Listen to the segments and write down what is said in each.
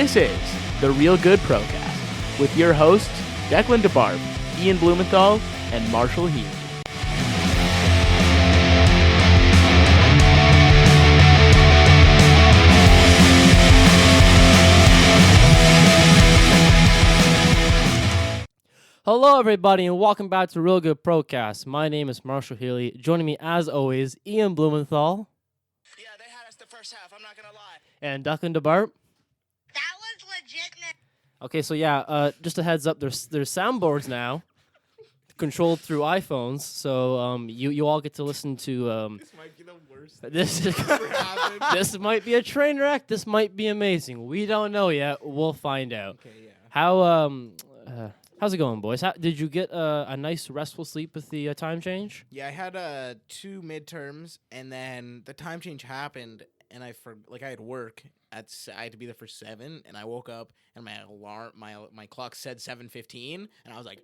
This is the Real Good Procast with your hosts, Declan DeBarb, Ian Blumenthal, and Marshall Heath. Hello, everybody, and welcome back to Real Good Procast. My name is Marshall Healy. Joining me, as always, Ian Blumenthal. Yeah, they had us the first half, I'm not going to lie. And Declan DeBart. That was legit. Okay, so yeah, just a heads up, there's soundboards now, controlled through iPhones, so you all get to listen to... This might be the worst this ever happened. This might be a train wreck. This might be amazing. We don't know yet. We'll find out. Okay, yeah. How's it going, boys? Did you get a nice restful sleep with the time change? Yeah, I had 2 midterms, and then the time change happened, and I had work. I had to be there for 7, and I woke up, and my alarm, my clock said 7:15, and I was like,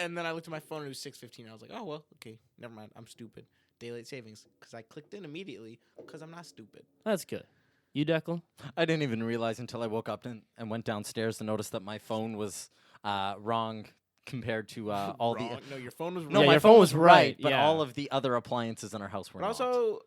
and then I looked at my phone, and it was 6:15. I was like, oh, well, okay, never mind. I'm stupid. Daylight savings, because I clicked in immediately, because I'm not stupid. That's good. You, Declan? I didn't even realize until I woke up and went downstairs to notice that my phone was wrong compared to all Wrong. No, your phone was No, Yeah, my your phone phone was was right, right, but yeah. all of the other appliances in our house were But not. also,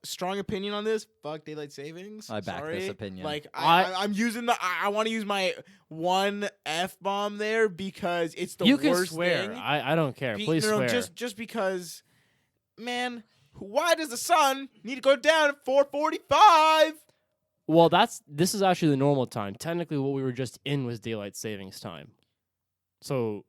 strong opinion on this. Fuck daylight savings. I back this Sorry. opinion. Like I I'm using I want to use my one F-bomb there because it's the you worst can swear. thing. I don't care. Please no, swear. just because, man. Why does the sun need to go down at 4:45? Well, this is actually the normal time. Technically, what we were just in was daylight savings time. So,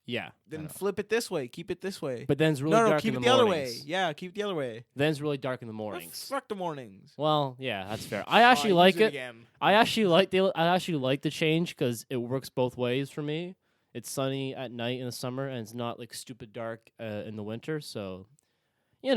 yeah. Then flip it this way. Keep it this way. But then it's really no, dark keep in it the the other mornings. way. Yeah, keep it the other way. Then it's really dark in the Oh, mornings. fuck the mornings. Well, yeah, that's fair. I actually like use it. Again. I actually like the change because it works both ways for me. It's sunny at night in the summer, and it's not like stupid dark in the winter. So, we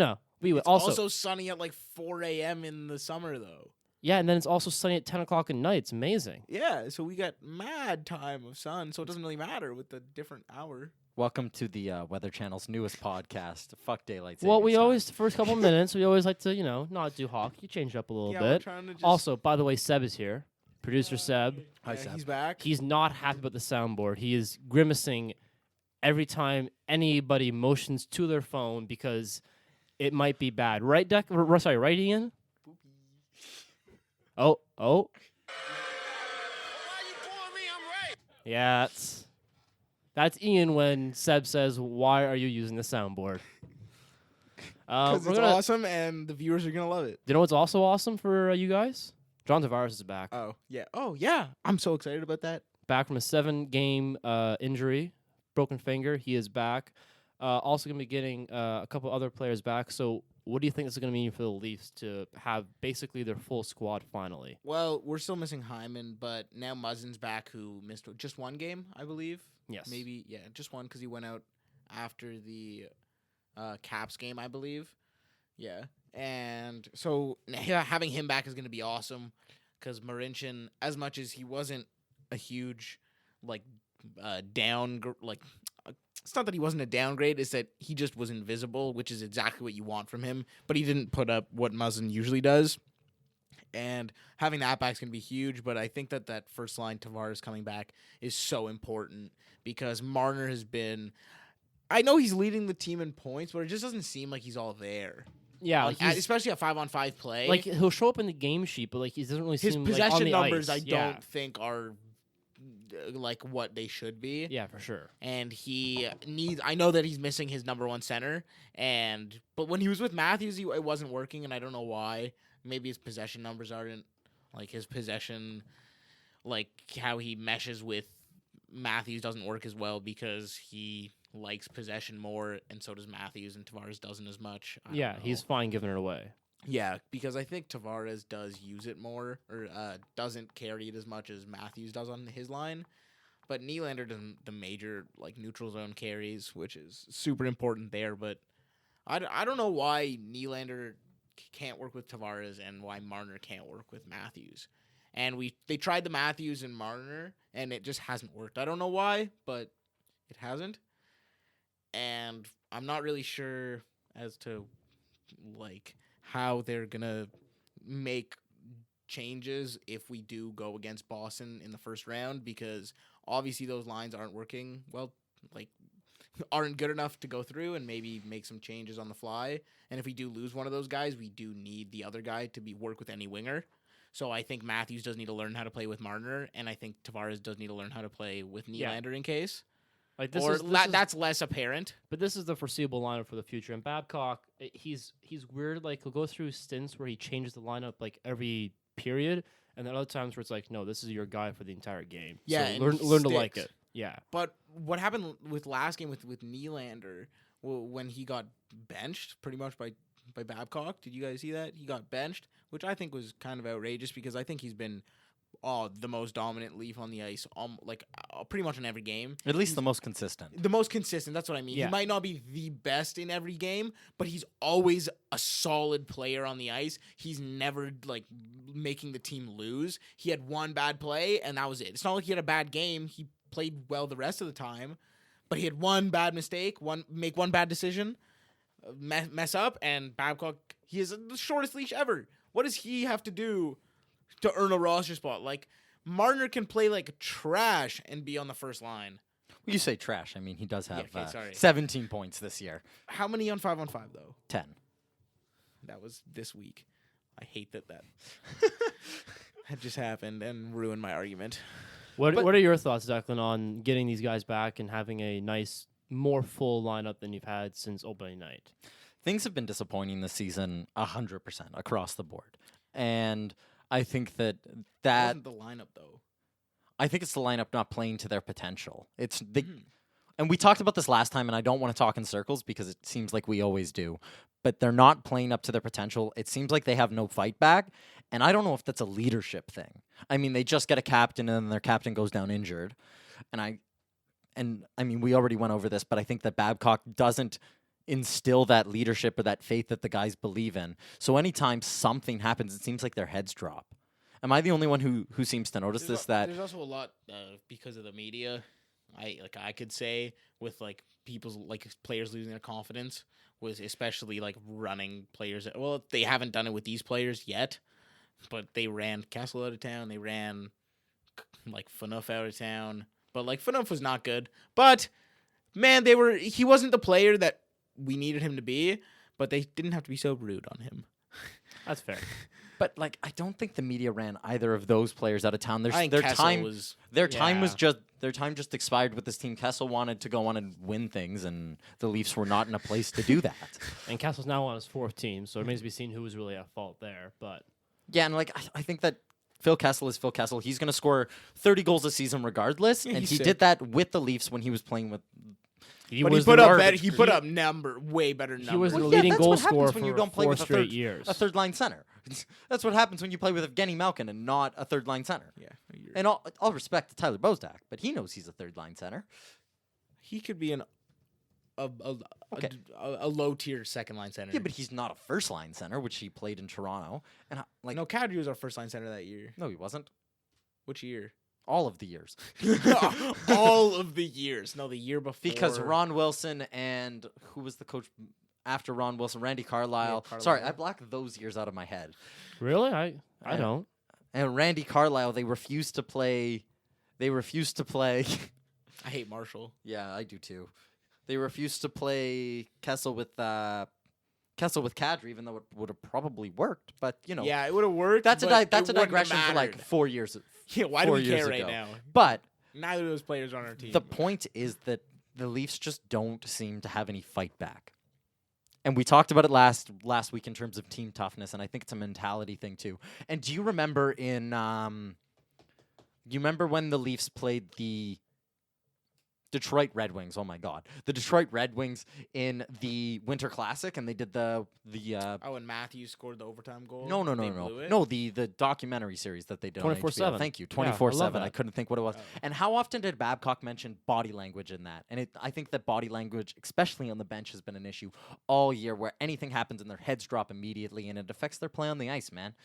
would It's also sunny at like 4 a.m. in the summer though. yeah, and then it's also sunny at 10 o'clock at night. It's amazing. Yeah, so we got mad time of sun, so it doesn't really matter with the different hour. Welcome to the Weather Channel's newest podcast. Fuck daylight savings. Well, we time. always the first couple minutes we always like to not do hockey, change it up a little Yeah, we're bit. trying to just Also, by the way, Seb is here. Producer Seb. Hi, yeah, Seb. he's back. He's not happy about the soundboard. He is grimacing every time anybody motions to their phone because it might be bad. Right, Sorry, right, Ian? Oh. Why you pulling me? I'm right. Yeah, that's Ian when Seb says, "Why are you using the soundboard?" Because we're it's gonna- awesome and the viewers are gonna love it. You know what's also awesome for you guys? John Tavares is back. Oh yeah. I'm so excited about that. Back from a 7-game injury, broken finger. He is back. Also going to be getting a couple other players back. So what do you think this is going to mean for the Leafs to have basically their full squad finally? Well, we're still missing Hyman, but now Muzzin's back, who missed just 1 game, I believe. Yes. Maybe, yeah, just 1 because he went out after the Caps game, I believe. Yeah. And so having him back is going to be awesome because Marincin, as much as he wasn't a huge, it's not that he wasn't a downgrade, it's that he just was invisible, which is exactly what you want from him. But he didn't put up what Muzzin usually does. And having that back is going to be huge. But I think that first line, Tavares coming back, is so important because Marner has been... I know he's leading the team in points, but it just doesn't seem like he's all there. Yeah, Especially a 5-on-5 play. like he'll show up in the game sheet, but he doesn't really his seem possession like on the numbers, ice. I Yeah. don't think are what they should be. Yeah, for sure. And I know that he's missing his number 1 center, but when he was with Matthews, it wasn't working, and I don't know why. Maybe his possession numbers aren't, his possession, how he meshes with Matthews doesn't work as well because he likes possession more, and so does Matthews, and Tavares doesn't as much. I don't know. He's fine giving it away. Yeah, because I think Tavares does use it more, or doesn't carry it as much as Matthews does on his line. But Nylander does the major neutral zone carries, which is super important there. But I don't know why Nylander can't work with Tavares and why Marner can't work with Matthews. And they tried the Matthews and Marner, and it just hasn't worked. I don't know why, but it hasn't. And I'm not really sure as to how they're gonna make changes if we do go against Boston in the first round, because obviously those lines aren't working well, like aren't good enough to go through, and maybe make some changes on the fly. And if we do lose one of those guys, we do need the other guy to work with any winger. So I think Matthews does need to learn how to play with Marner, and I think Tavares does need to learn how to play with Nylander in case. Like That's less apparent. But this is the foreseeable lineup for the future. And Babcock, he's weird. Like, he'll go through stints where he changes the lineup like every period, and then other times where it's like, no, this is your guy for the entire game. Yeah, so and learn to like sticks. it. Yeah. But what happened with last game with Nylander, when he got benched pretty much by Babcock? Did you guys see that? He got benched, which I think was kind of outrageous, because I think he's been the most dominant Leaf on the ice, pretty much in every game. At least the most consistent. The most consistent, that's what I mean. Yeah. He might not be the best in every game, but he's always a solid player on the ice. He's never, like, making the team lose. He had one bad play, and that was it. It's not like he had a bad game. He played well the rest of the time, but he had one bad mistake, make one bad decision, mess up, and Babcock, he has the shortest leash ever. What does he have to do to earn a roster spot? Like, Marner can play like trash and be on the first line. Well, you say trash. I mean, he does have sorry. 17 points this year. How many on 5-on-5 though? 10. That was this week. I hate that had just happened and ruined my argument. What are your thoughts, Declan, on getting these guys back and having a nice, more full lineup than you've had since opening night? Things have been disappointing this season 100% across the board. And I think that wasn't the lineup though. I think it's the lineup not playing to their potential. And we talked about this last time, and I don't want to talk in circles because it seems like we always do. But they're not playing up to their potential. It seems like they have no fight back, and I don't know if that's a leadership thing. I mean, they just get a captain, and then their captain goes down injured. And I mean, we already went over this, but I think that Babcock doesn't instill that leadership or that faith that the guys believe in. So anytime something happens, it seems like their heads drop. Am I the only one who seems to notice this? There's also a lot because of the media. I could say with like people's like players losing their confidence was especially like running players. Well, they haven't done it with these players yet, but they ran Kessel out of town. They ran like Phaneuf out of town, but like Phaneuf was not good. But man, he wasn't the player that we needed him to be. But they didn't have to be so rude on him. That's fair. But like, I don't think the media ran either of those players out of town. I think their Kessel time was their time just expired with this team. Kessel wanted to go on and win things, and the Leafs were not in a place to do that. And Kessel's now on his fourth team, so it remains to be seen who was really at fault there. But Yeah, and like I think that Phil Kessel is Phil Kessel. He's going to score 30 goals a season regardless, and he did that with the Leafs when he was playing with. He put up way better numbers. he was the Well, leading that's goal what happens scorer when you for don't play 4 with straight years. a third line center. That's what happens when you play with Evgeny Malkin and not a third line center. Yeah, And all respect to Tyler Bozdak, but he knows he's a third line center. he could be a low tier second line center. Yeah, but he's not a first line center, which he played in Toronto. And no, Kadri was our first line center that year. no, he wasn't. Which year? All of the years. All of the years. No, the year before. Because Ron Wilson and who was the coach after Ron Wilson? Randy Carlyle. Sorry, I blacked those years out of my head. Really? I don't. And Randy Carlyle, they refused to play. I hate Marshall. Yeah, I do too. They refused to play Kessel with Kadri, even though it would have probably worked. But you know, Yeah, it would have worked. that's but a it wouldn't have digression for like mattered. 4 years. Yeah, why do 4 we years care right ago. now? But Neither of those players are on our team. the point is that the Leafs just don't seem to have any fight back. And we talked about it last week in terms of team toughness, and I think it's a mentality thing too. And do you remember you remember when the Leafs played the Detroit Red Wings? Oh my God, the Detroit Red Wings in the Winter Classic, and they did the and Matthews scored the overtime goal. no, They blew it? no, the documentary series that they did on 24/7. HBO. Thank you, Yeah, I love 24/7. that. I couldn't think what it was. Oh. And how often did Babcock mention body language in that? And I think that body language, especially on the bench, has been an issue all year, where anything happens and their heads drop immediately, and it affects their play on the ice. Man,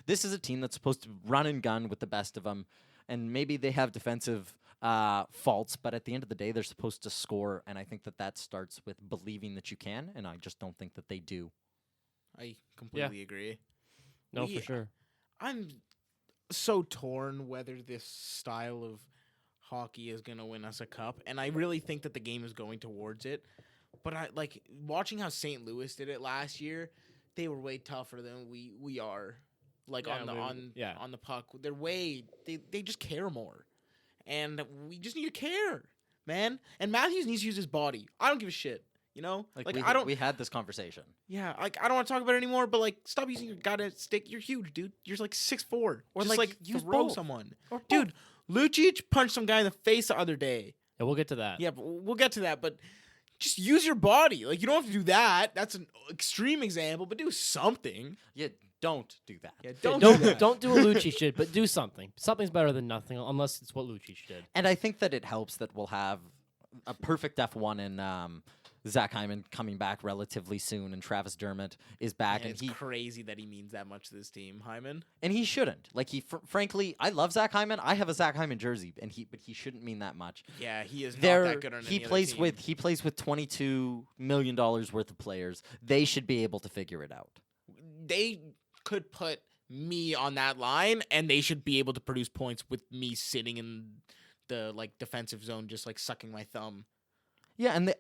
this is a team that's supposed to run and gun with the best of them, and maybe they have defensive faults, but at the end of the day, they're supposed to score, and I think that starts with believing that you can, and I just don't think that they do. I completely agree. No, We- for sure. I'm so torn whether this style of hockey is going to win us a cup, and I really think that the game is going towards it. But I like watching how St. Louis did it last year. They were way tougher than we are. Like Yeah, on the puck, they just care more, and we just need to care, man. And Matthews needs to use his body. I don't give a shit. You know, we had this conversation. Yeah, like I don't want to talk about it anymore. But like, stop using your goddamn stick. You're huge, dude. You're like 6'4". Or just like use throw both. someone, Or dude. Lucic punched some guy in the face the other day. Yeah, we'll get to that. Yeah, but we'll get to that. But just use your body. Like you don't have to do that. That's an extreme example, but do something. Yeah, don't do that. Yeah, Don't do that. don't do what Lucic did, but do something. Something's better than nothing, unless it's what Lucic did. And I think that it helps that we'll have a perfect F1 in Zach Hyman coming back relatively soon, and Travis Dermott is back, And and it's crazy that he means that much to this team, Hyman. he shouldn't. Like frankly, I love Zach Hyman. I have a Zach Hyman jersey, but he shouldn't mean that much. Yeah, he is not There, that good on he any plays other team. with $22 million worth of players. They should be able to figure it out. They could put me on that line, and they should be able to produce points with me sitting in the like defensive zone, just like sucking my thumb. Yeah, and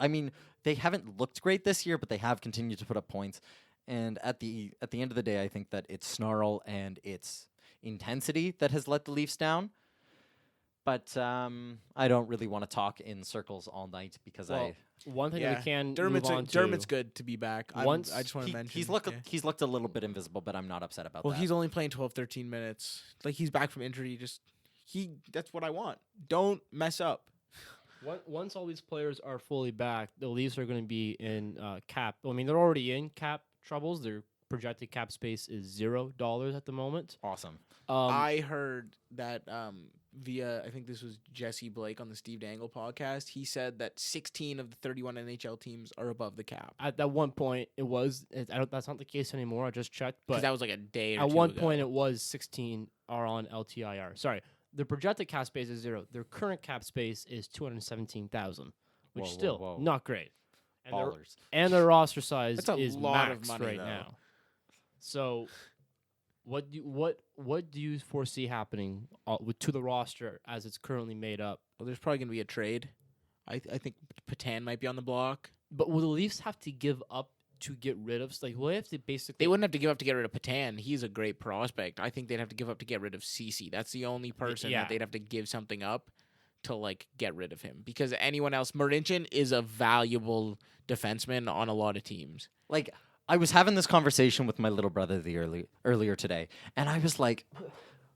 they haven't looked great this year, but they have continued to put up points. And at the end of the day, I think that it's snarl and it's intensity that has let the Leafs down. But I don't really want to talk in circles all night because One thing that we can Dermott's move on to. Dermott's good to be back. I just want to mention he's looked a little bit invisible, but I'm not upset about Well, that. he's only playing 12, 13 minutes. Like he's back from injury. That's what I want. Don't mess up. Once all these players are fully back, the Leafs are going to be in cap. I mean, they're already in cap troubles. Their projected cap space is $0 at the moment. Awesome. I heard that via, I think this was Jesse Blake on the Steve Dangle podcast. He said that 16 of the 31 NHL teams are above the cap. At that one point, it was. That's not the case anymore. I just checked, Because but that was like a day or at two one ago. point it was 16 are on LTIR. Sorry, the projected cap space is 0. Their current cap space is 217,000, which Whoa, still whoa. not great. Ballers. And their roster size That's a is lot of max money, right though. now. So, what do you foresee happening to the roster as it's currently made up? Well, there's probably going to be a trade. I think Patan might be on the block. But will the Leafs have to give up to get rid of? Like, will they have to basically? They wouldn't have to give up to get rid of Patan. He's a great prospect. I think they'd have to give up to get rid of Cece. That's the only person yeah. that they'd have to give something up to like get rid of him. Because anyone else, Marincin is a valuable defenseman on a lot of teams. Like, I was having this conversation with my little brother earlier today, and I was like,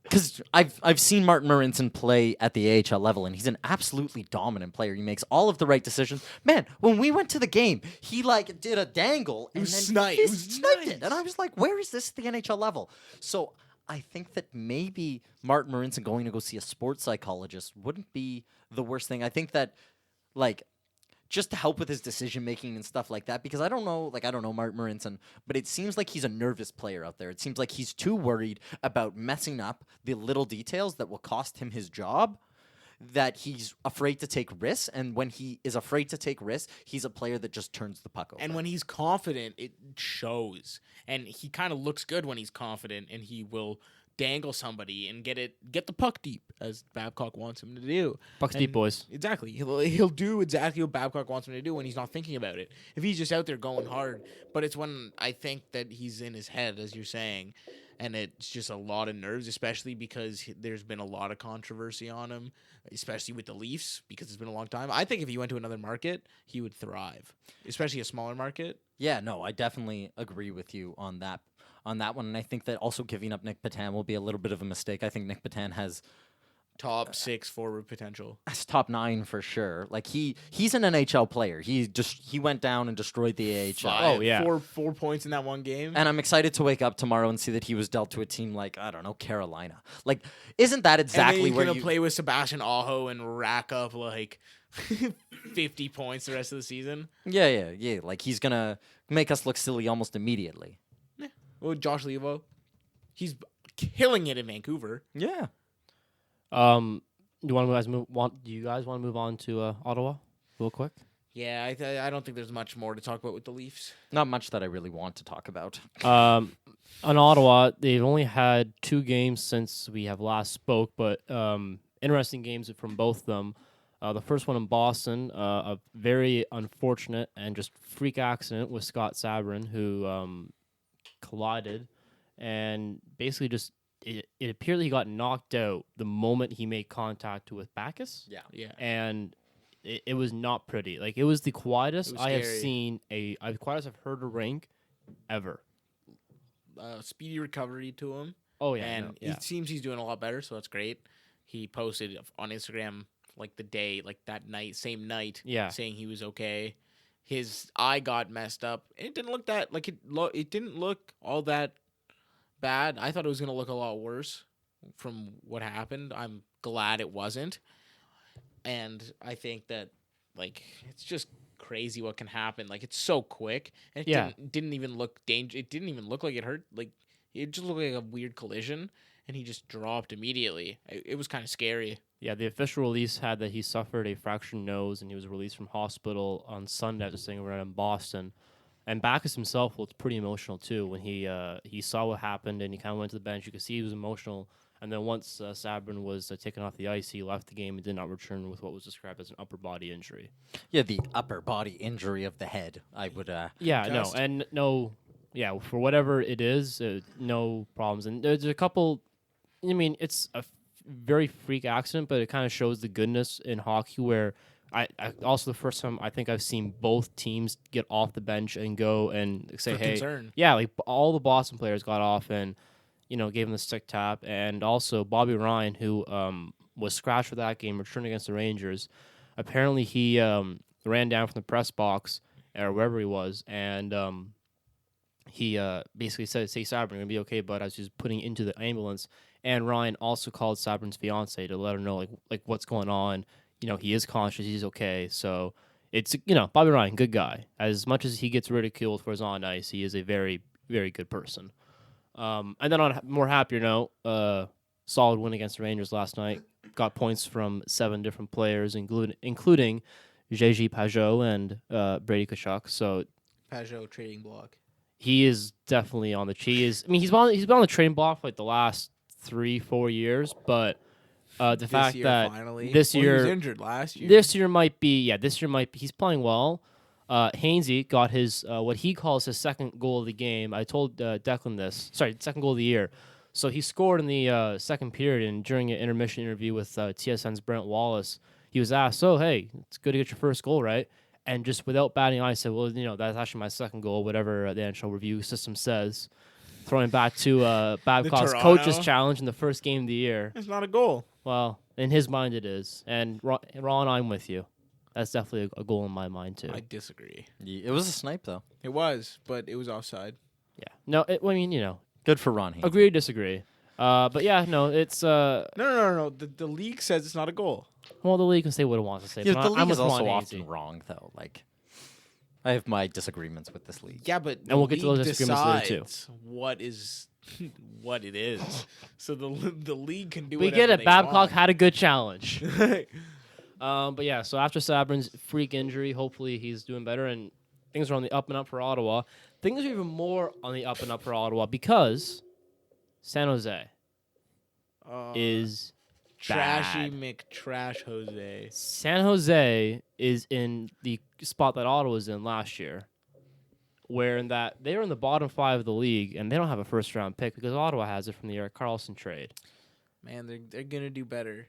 because I've seen Martin Marincin play at the AHL level, and he's an absolutely dominant player. He makes all of the right decisions. Man, when we went to the game, he like did a dangle and was then sniped. he It was sniped nice. it, and I was like, where is this at the NHL level? So I think that maybe Martin Marincin going to go see a sports psychologist wouldn't be the worst thing. I think that like, just to help with his decision making and stuff like that, because I don't know Martin Marincin, but it seems like he's a nervous player out there. It seems like he's too worried about messing up the little details that will cost him his job, that he's afraid to take risks, and when he is afraid to take risks, he's a player that just turns the puck over. And when he's confident, it shows. And he kind of looks good when he's confident, and he will dangle somebody and get the puck deep, as Babcock wants him to do. Bucks deep, boys. Exactly. He'll do exactly what Babcock wants him to do when he's not thinking about it. If he's just out there going hard. But it's when I think that he's in his head, as you're saying, and it's just a lot of nerves, especially because there's been a lot of controversy on him, especially with the Leafs, because it's been a long time. I think if he went to another market, he would thrive, especially a smaller market. Yeah, no, I definitely agree with you on that one, and I think that also giving up Nick Patan will be a little bit of a mistake. I think Nick Patan has Top 6 forward potential. That's top 9 for sure. Like he's an NHL player. He went down and destroyed the AHL. Oh, yeah. 4 points in that one game. And I'm excited to wake up tomorrow and see that he was dealt to a team like, I don't know, Carolina. Like, isn't that exactly and then where he's you gonna play with Sebastian Aho and rack up like 50 points the rest of the season? Yeah. Like he's gonna make us look silly almost immediately. Well, Josh Levo, he's killing it in Vancouver. Yeah. Do you guys want to move on to Ottawa real quick? Yeah, I don't think there's much more to talk about with the Leafs. Not much that I really want to talk about. On Ottawa, they've only had 2 games since we have last spoke, but interesting games from both of them. The first one in Boston, a very unfortunate and just freak accident with Scott Sabrin, who collided, and basically just it appeared that he got knocked out the moment he made contact with Bacchus. Yeah. Yeah. And it was not pretty. Like, it was the quietest It was I have scary. seen the quietest I've heard a rink ever. Speedy recovery to him. Oh yeah, and no, yeah. it seems he's doing a lot better, so that's great. He posted on Instagram like the day, like that night, same night, Yeah. saying he was okay. His eye got messed up. It didn't look that like it didn't look all that bad. I thought it was gonna look a lot worse from what happened. I'm glad it wasn't, and I think that like it's just crazy what can happen. Like it's so quick, and it Yeah. didn't even look danger. It didn't even look like it hurt. Like it just looked like a weird collision, and he just dropped immediately. It was kind of scary. Yeah, the official release had that he suffered a fractured nose and he was released from hospital on Sunday after staying around in Boston. And Bacchus himself looked pretty emotional too when he saw what happened and he kind of went to the bench. You could see he was emotional. And then once Sabrin was taken off the ice, he left the game and did not return with what was described as an upper body injury. Yeah, the upper body injury of the head. I would. Yeah, Concussed. no, and no, yeah, for whatever it is, no problems. And there's a couple. I mean, it's a very freak accident, but it kind of shows the goodness in hockey. Where I also the first time I think I've seen both teams get off the bench and go and say, For "Hey, concern. yeah," like all the Boston players got off and gave him the stick tap, and also Bobby Ryan, who was scratched for that game, returned against the Rangers. Apparently, he ran down from the press box or wherever he was, and he basically said, "Say Sabrin, you're gonna be okay," but as he was putting into the ambulance, and Ryan also called Sabrin's fiance to let her know like what's going on. He is conscious, he's okay. So it's Bobby Ryan, good guy. As much as he gets ridiculed for his on ice, he is a very very good person. And then on a more happier note, solid win against the Rangers last night. Got points from 7 different players, including JG Pajot and Brady Tkachuk. So Pajot trading block. he is definitely on the cheese. I mean, he's been on the trading block for like the last 3-4 years, but the This fact year, that finally. this Well, he was year- injured last year. this year might be he's playing well. Hainsey got his what he calls his second goal of the game. I told Declan this. Sorry, second goal of the year. So he scored in the second period, and during an intermission interview with TSN's Brent Wallace, he was asked, "So hey, it's good to get your first goal, right?" And just without batting an eye, said, "Well, that's actually my second goal, whatever the NHL review system says." Throwing back to Babcock's Toronto. coach's challenge in the first game of the year. It's not a goal. Well, in his mind it is. And Ron, I'm with you. That's definitely a goal in my mind too. I disagree. it was a snipe though. It was, but it was offside. Yeah. No, I mean, Good for Ron. Hainsey. agree, disagree. But yeah, no, it's No. The league says it's not a goal. well, the league can say what it wants to say. Yeah, but the league I'm is with also Ron often Hainsey. wrong though. Like, I have my disagreements with this league. Yeah, but And we'll get to those league disagreements later, too. decides what is what it is. So the league can do. We whatever get it. they Babcock want. had a good challenge. But yeah, so after Sabrin's freak injury, hopefully he's doing better and things are on the up and up for Ottawa. Things are even more on the up and up for Ottawa because San Jose is trashy bad. McTrash Jose. San Jose is in the spot that Ottawa was in last year, where in that they are in the bottom 5 of the league and they don't have a first round pick because Ottawa has it from the Eric Carlson trade. Man, they're gonna do better.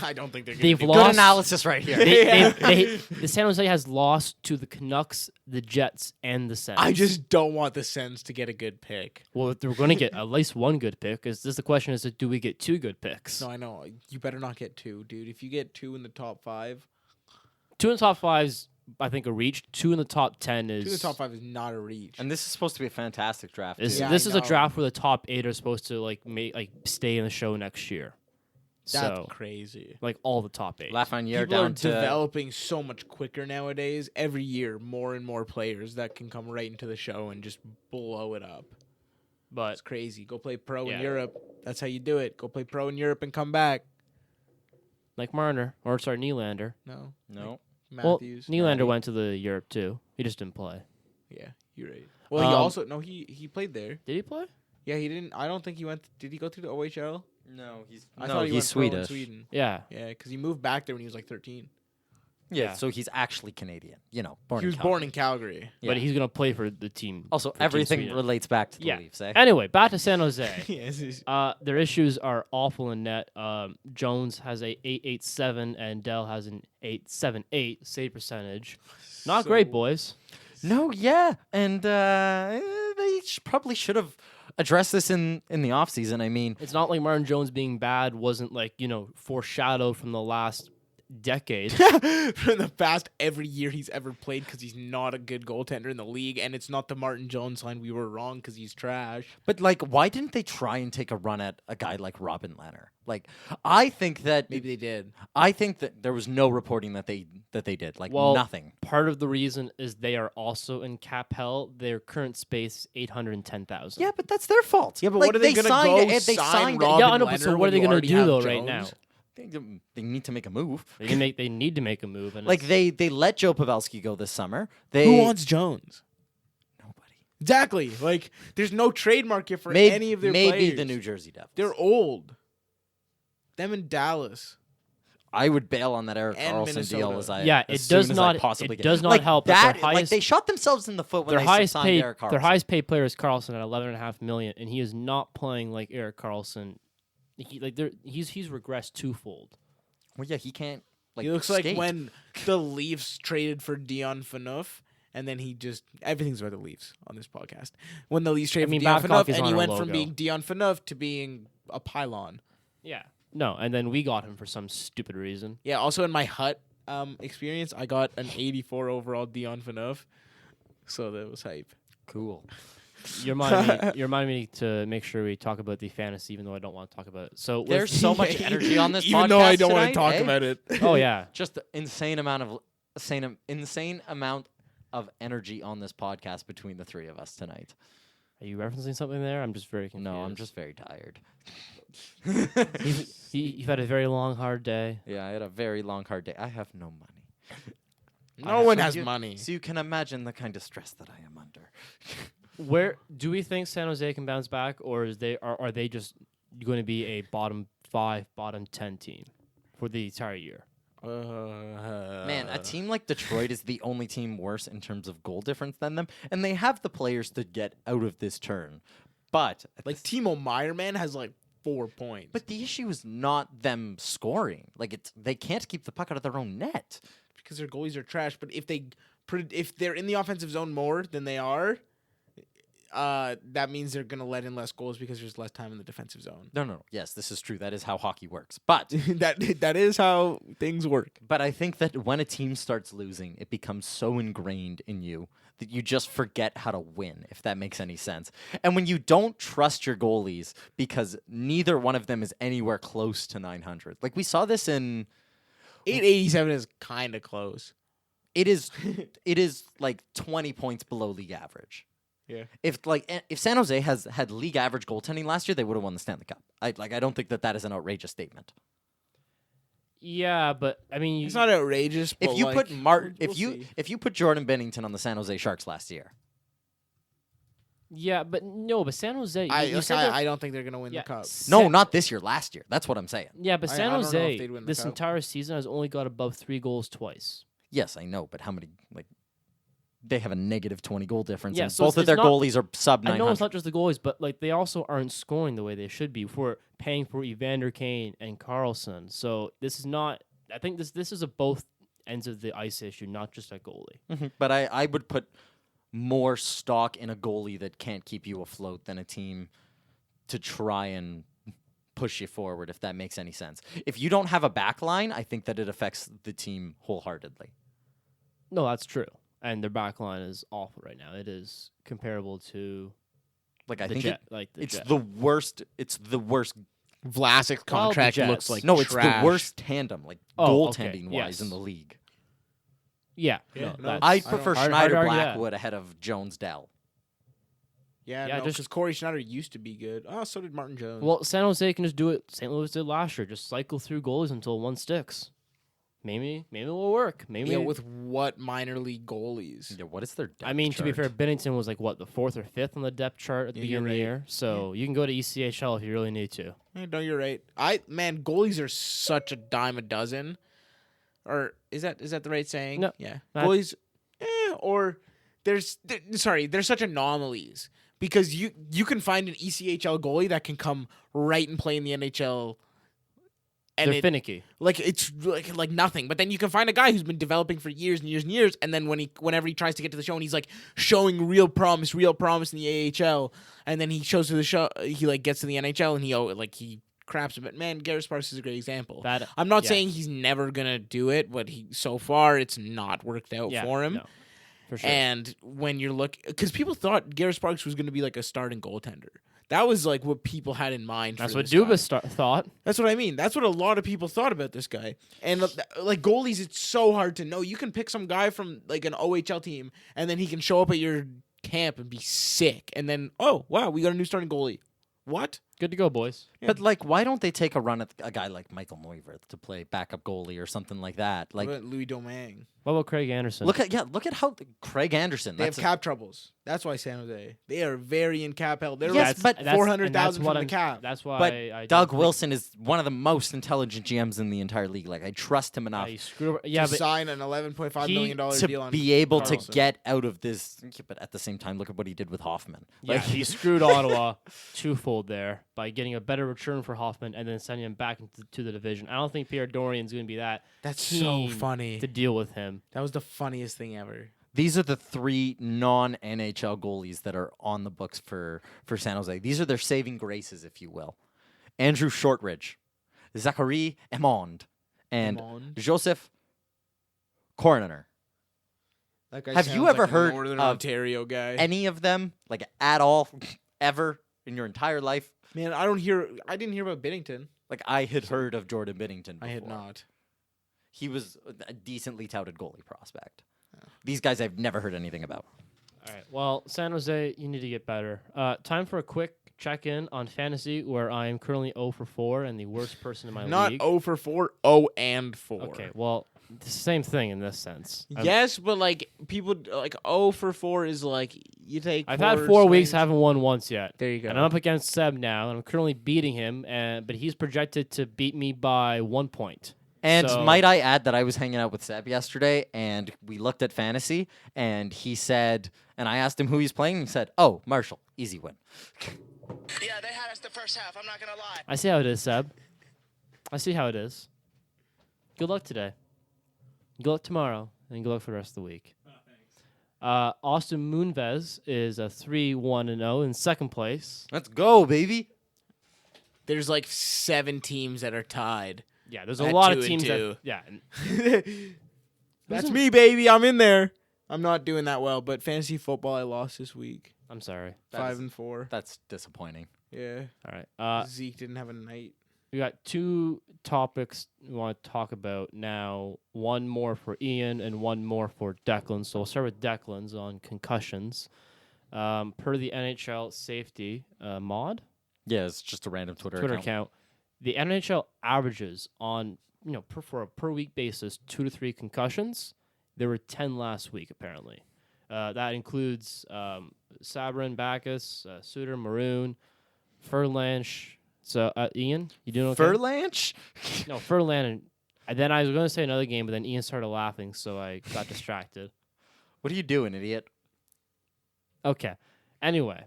I don't think they're gonna They've do lost- Good analysis right here. The San Jose has lost to the Canucks, the Jets, and the Sens. I just don't want the Sens to get a good pick. well, if they're going to get at least one good pick. Is this the question? Is do we get 2 good picks? No, I know. You better not get 2, dude. If you get 2 in the top 5, 2 in the top 5's I think a reach. 2 in the top 10 is 2 in the top 5 is not a reach. And this is supposed to be a fantastic draft. This, too. Yeah, this I is a know. draft where the top 8 are supposed to stay in the show next year. That's So crazy. like all the top 8. Lafreniere People are down to developing so much quicker nowadays. Every year, more and more players that can come right into the show and just blow it up. But It's crazy. Go play pro Yeah. in Europe. That's how you do it. Go play pro in Europe and come back. like Marner Nylander. No, no. Matthews. Well, Nylander Matty. went to the Europe too. He just didn't play. Yeah, You're right. Well, he Um, also he played there. Did he play? Yeah, he didn't. I don't think he went. Did he go through the OHL? No, he's I thought he he's went pro in Swedish. Sweden. Yeah. Yeah, because he moved back there when he was like 13. Yeah, so he's actually Canadian. Born. He was born in Calgary. But Yeah. he's gonna play for the team. Also, for Team everything Sweden. relates back to the Yeah. Leafs. Eh? Anyway, back to San Jose. Yes. Their issues are awful in net. Jones has a 8.87 and Dell has an 8.78 save percentage. Not great, boys. No, yeah, and they probably should have addressed this in the offseason. I mean, It's not like Martin Jones being bad wasn't like foreshadowed from the last decade. From the past every year he's ever played because he's not a good goaltender in the league, and it's not the Martin Jones line. We were wrong because he's trash. but like, why didn't they try and take a run at a guy like Robin Lehner? Like, I think that Maybe they did. I think that there was no reporting that they did. Like, Well, nothing. Part of the reason is they are also in cap hell. Their current space 810,000. Yeah, but that's their fault. Yeah, but like, what are they gonna signed go it, they sign signed it. Robin Yeah, I know, but so Lehner what are they when you gonna already do have though right now? Jones? They need to make a move. They need to make a move, and Like it's- they let Joe Pavelski go this summer. Who wants Jones? nobody? Exactly. Like, there's no trade market for Maybe, any of their maybe players. the New Jersey Devils. They're old. Them in Dallas. I would bail on that Eric And Carlson deal Minnesota. as I Yeah, as it soon does as I not- possibly it can. does not like help that that. their Like they highest- shot themselves in the foot when their they highest signed paid Eric Carlson. their highest paid player is Carlson at 11.5 million, and he is not playing like Eric Carlson. He's regressed twofold. Well, yeah, he can't. Like, He looks skate. like when the Leafs traded for Dion Phaneuf, and then he just everything's about the Leafs on this podcast. When the Leafs traded mean, for Dion Babcock Phaneuf, is and on he our went from logo. being Dion Phaneuf to being a pylon. Yeah. No, and then we got him for some stupid reason. Yeah. Also, in my hut experience, I got an 84 overall Dion Phaneuf, so that was hype. cool. You remind me to make sure we talk about the fantasy, even though I don't want to talk about it. So There's so much energy on this Even though I podcast don't want tonight, to talk eh? about it. oh yeah, Just the insane amount of energy on this podcast between the three of us tonight. are you referencing something there? I'm just very confused. No, I'm just very tired. You've had a very long, hard day. Yeah, I had a very long, hard day. I have no money. No one So has you- money. So you can imagine the kind of stress that I am under. Where do we think San Jose can bounce back, or are they just going to be a bottom 5, bottom 10 team for the entire year? Man, a team like Detroit is the only team worse in terms of goal difference than them, and they have the players to get out of this turn. But like Timo Meyerman has like 4 points. but the issue is not them scoring. Like they can't keep the puck out of their own net. because their goalies are trash. But if they're in the offensive zone more than they are, that means they're gonna let in less goals because there's less time in the defensive zone. No. Yes, this is true. That is how hockey works. But that is how things work. But I think that when a team starts losing, it becomes so ingrained in you that you just forget how to win, if that makes any sense. And when you don't trust your goalies because neither one of them is anywhere close to 900. Like we saw this in 887 is kind of close. it is like 20 points below league average. Yeah. If San Jose had league average goaltending last year, they would have won the Stanley Cup. I don't think that is an outrageous statement. Yeah, but I mean, It's not outrageous. But If you put we'll see. if you put Jordan Bennington on the San Jose Sharks last year, yeah, but no, but San Jose. I don't think they're gonna win Yeah, the cup. no, not this year, last year. That's what I'm saying. Yeah, but I San don't know if Jose they'd win the this cup. entire season has only got above 3 goals twice. Yes, I know, but how many they have a negative 20 goal difference, Yeah, and so both of it's their not- goalies are sub 900. I know it's not just the goalies, but like they also aren't scoring the way they should be. For paying for Evander Kane and Carlson, so this is not. I think this is a both ends of the ice issue, not just a goalie. Mhm. But I would put more stock in a goalie that can't keep you afloat than a team to try and push you forward, if that makes any sense. If you don't have a back line, I think that it affects the team wholeheartedly. No, that's true. And their back line is awful right now. It is comparable to Like I the think Jet. Like it's Jet. the worst. It's the worst. Vlasic's Well, the contract Jets. looks like No, it's trash. the worst tandem, like Oh, okay, goaltending wise, yes. in the league. Yeah, Yeah, no, no, that's- I'd I prefer hard to Schneider argue that. Blackwood ahead of Jones Dell. Yeah, Yeah, no, just- because Corey Schneider used to be good. Oh, so did Martin Jones. Well, San Jose can just do it. St. Louis did last year. Just cycle through goalies until one sticks. maybe it will work. Maybe Yeah, with what minor league goalies? Yeah, what is their depth I mean, to be fair, chart? Bennington was like what, the 4th or 5th on the depth chart at the Yeah, beginning of the you're year. So you can go to ECHL if you really need to. No, you're right. Goalies are such a dime a dozen. Or is that the right saying? No, Yeah. that- Goalies or they're such anomalies because you can find an ECHL goalie that can come right and play in the NHL and They're finicky. like it's like nothing. But then you can find a guy who's been developing for years and years and years, and then whenever he tries to get to the show and he's like showing real promise in the AHL, and then he shows to the show, he like gets to the NHL and he craps him. But man, Garrett Sparks is a great example. I'm not saying he's never gonna do it, but so far it's not worked out for him. No, for sure. And when you're because people thought Garrett Sparks was gonna be like a starting goaltender. That was like what people had in mind. That's for what this Dubas guy. thought. That's what I mean. That's what a lot of people thought about this guy. And like goalies, it's so hard to know. You can pick some guy from like an OHL team, and then he can show up at your camp and be sick. And then, oh wow, we got a new starting goalie. What? Good to go, boys. But like, why don't they take a run at a guy like Michael Neuwirth to play backup goalie or something like that? Like, What about Louis Domingue? What about Craig Anderson? look at how Craig Anderson. They have That's cap troubles. That's why San Jose. They are very in cap hell. They're Yes, like but- 400,000 from the cap. That's why. but I Doug don't Wilson is one of the most intelligent GMs in the entire league. Like, I trust him enough think, yeah, to but sign an $11.5 he- million to deal on be able Carlson. to get out of this. But at the same time, look at what he did with Hoffman. yeah, he screwed Ottawa twofold there by getting a better return for Hoffman and then sending him back into the division. I don't think Pierre Dorian's going to be that That's so keen funny. to deal with him. That was the funniest thing ever. These are the three non-NHL goalies that are on the books for San Jose. These are their saving graces, if you will. Andrew Shortridge, Zachary Emond, and Emond. Joseph Coroner. That guy Have you sounds ever like a heard Northern of Ontario guy? Any of them, like at all, ever in your entire life? Man, I didn't hear about Binnington. Like, I had heard of Jordan Binnington before. I had not. He was a decently touted goalie prospect. These guys I've never heard anything about. All right. Well, San Jose, you need to get better. Time for a quick check-in on fantasy, where I am currently 0 for 4 and the worst person in my Not league. 0 for 4, 0 and 4. Okay. Well, the same thing in this sense. Yes, but like people like 0 for 4 is like you take. I've had 4 weeks, swings. haven't won once yet. There you go. And I'm up against Seb now, and I'm currently beating him, but he's projected to beat me by 1 point. And So- might I add that I was hanging out with Seb yesterday, and we looked at fantasy, and he said, and I asked him who he's playing, and he said, "Oh, Marshall, easy win." Yeah, they had us the first half. I'm not gonna lie. I see how it is, Seb. I see how it is. Good luck today. Good luck tomorrow, and good luck for the rest of the week. Austin Moonves is a 3-1-0 in second place. Let's go, baby. There's like 7 teams that are tied. Yeah, there's a At lot 2 of and teams 2. that. Yeah, That's in- me, baby. I'm in there. I'm not doing that well, but fantasy football I lost this week. I'm sorry. 5 and 4. That's disappointing. Yeah. All right. Zeke didn't have a night. We got 2 topics we want to talk about now. One more for Ian and one more for Declan. So we'll start with Declan's on concussions. Per the NHL safety mod Yeah, it's just a random Twitter account. account, the NHL averages on for a per week basis 2 to 3 concussions. There were 10 last week apparently. That includes Sabrin, Bacchus, Suter, Maroon, Furlanch. So Ian, you doing okay? Furlanch? No, Furlan. And then I was going to say another game, but then Ian started laughing, so I got distracted. What are you doing, idiot? Okay. Anyway,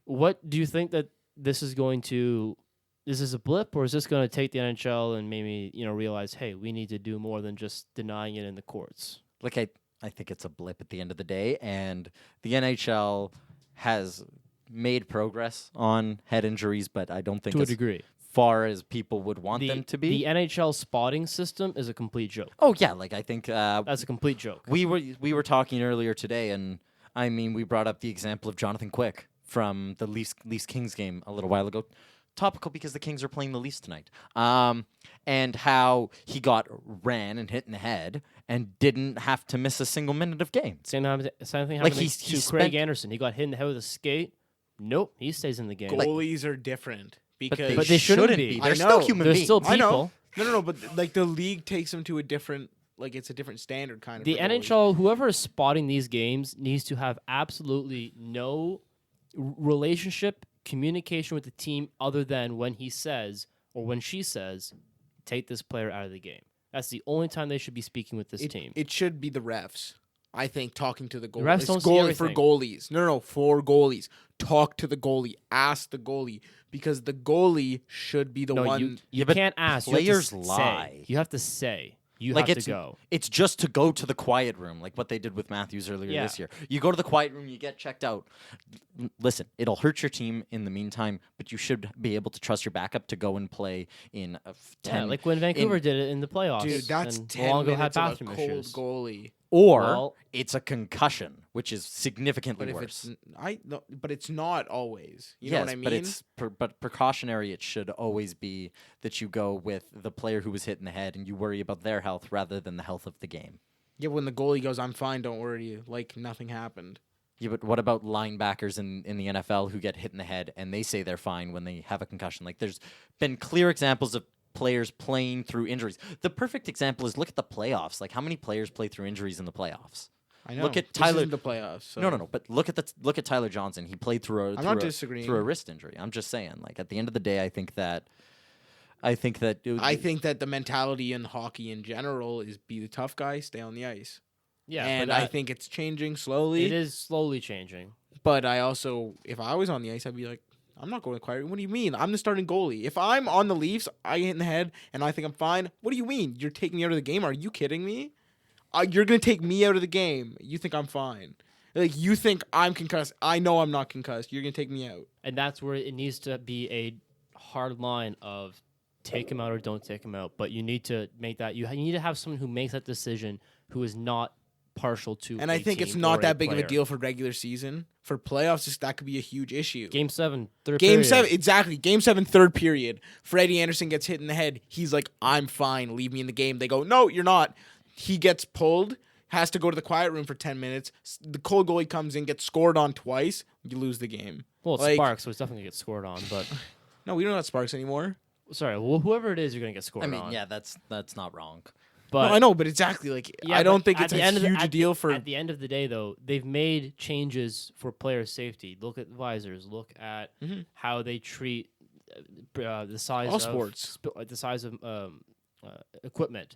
what do you think that this is going to? Is this a blip, or is this going to take the NHL and maybe realize, hey, we need to do more than just denying it in the courts? Like, I think it's a blip at the end of the day, and the NHL has made progress on head injuries, but I don't think To a as degree. far as people would want them to be. The NHL spotting system is a complete joke. Oh yeah, like I think That's a complete joke. we were talking earlier today, and I mean we brought up the example of Jonathan Quick from the Leafs Kings game a little while ago. Topical because the Kings are playing the Leafs tonight. And how he got ran and hit in the head and didn't have to miss a single minute of game. Same thing happened Like, to he Craig spent- Anderson. He got hit in the head with a skate. Nope, he stays in the game. Goalies are different because But they shouldn't be. They're I still know. human They're beings. still I know. people. No, but like the league takes them to a different, like it's a different standard kind of. The for goalies. NHL, whoever is spotting these games, needs to have absolutely no relationship, communication with the team other than when he says or when she says, take this player out of the game. That's the only time they should be speaking with this team. It should be the refs. I think talking to the goalie. refs It's don't see goalie for everything. goalies. No, for goalies. Talk to the goalie. Ask the goalie because the goalie should be the No, one. you Yeah, but can't ask. players you have to lie. Say. You have to say. You Like have it's to go. it's just to go to the quiet room, like what they did with Matthews earlier Yeah. this year. You go to the quiet room, you get checked out. Listen, it'll hurt your team in the meantime, but you should be able to trust your backup to go and play in a 10 Yeah, like when Vancouver did it in the playoffs. Dude, that's and 10 Luongo had minutes of a bathroom cold issues. goalie. or Well- it's a concussion, which is significantly But if worse. but it's not always. You yes, know what I mean? but it's but precautionary. It should always be that you go with the player who was hit in the head and you worry about their health rather than the health of the game. yeah, when the goalie goes, "I'm fine, don't worry," like nothing happened. Yeah, but what about linebackers in the NFL who get hit in the head and they say they're fine when they have a concussion? Like, there's been clear examples of players playing through injuries. The perfect example is look at the playoffs. Like, how many players play through injuries in the playoffs? I know. Look at This Tyler- isn't the playoffs. So. No. But look at Tyler Johnson. He played through a I'm not disagreeing. through a wrist injury. I'm just saying. Like, at the end of the day, I think that I think that the mentality in hockey in general is be the tough guy, stay on the ice. Yeah, and but I think it's changing slowly. it is slowly changing. But I also, if I was on the ice, I'd be like, I'm not going to quiet room. What do you mean? I'm the starting goalie. If I'm on the Leafs, I get hit in the head, and I think I'm fine. What do you mean? You're taking me out of the game? Are you kidding me? You're going to take me out of the game. You think I'm fine. Like, you think I'm concussed. I know I'm not concussed. You're going to take me out. And that's where it needs to be a hard line of take him out or don't take him out. But you need to make that. You need to have someone who makes that decision who is not partial to. And a I think it's team not or that big of a player. deal for regular season. For playoffs, that could be a huge issue. Game 7, third Game period. 7, exactly. Game 7, third period. Freddie Anderson gets hit in the head. He's like, I'm fine. Leave me in the game. They go, no, you're not. He gets pulled, has to go to the quiet room for 10 minutes. The cold goalie comes in, gets scored on twice. You lose the game. Well, it's Like- Sparks, so it's definitely going to get scored on. But No, we don't have Sparks anymore. sorry, well, whoever it is, you're going to get scored I mean, on. yeah, that's not wrong. But No, I know, but exactly. Like, Yeah, I don't but think at it's the a end of the- huge at the- deal for. At the end of the day, though, they've made changes for player safety. Look at visors. Look at how they treat the size All of sports. the size of equipment.